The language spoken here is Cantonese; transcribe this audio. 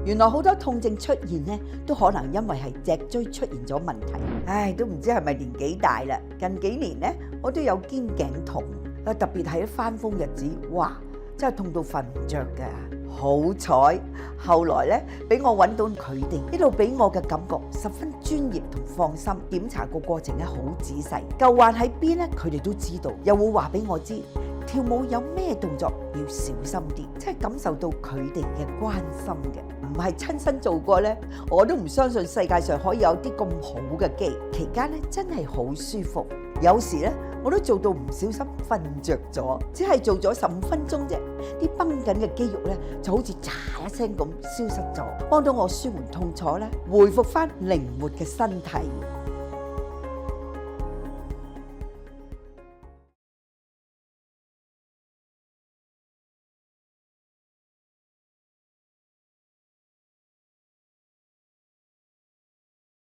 原來好多痛症出現呢，都可能因為係脊椎出現咗問題。唉，都唔知係咪年紀大啦。近幾年呢，我都有肩頸痛，特別係翻風日子，哇，真係痛到瞓唔着㗎。好彩後來呢，俾我揾到佢哋呢度，俾我嘅感覺十分專業同放心。檢查個過程咧好仔細，舊患喺邊呢，佢哋都知道，又會話俾我知。跳舞有咩動作要小心啲，真係感受到佢哋嘅關心嘅，唔係親身做過呢，我都唔相信世界上可以有啲咁好嘅機。期間咧真係好舒服，有時咧我都做到唔小心瞓着咗，只係做咗15分鐘啫，啲繃緊嘅肌肉咧就好似喳一聲咁消失咗，幫到我舒緩痛楚咧，恢復翻靈活嘅身體。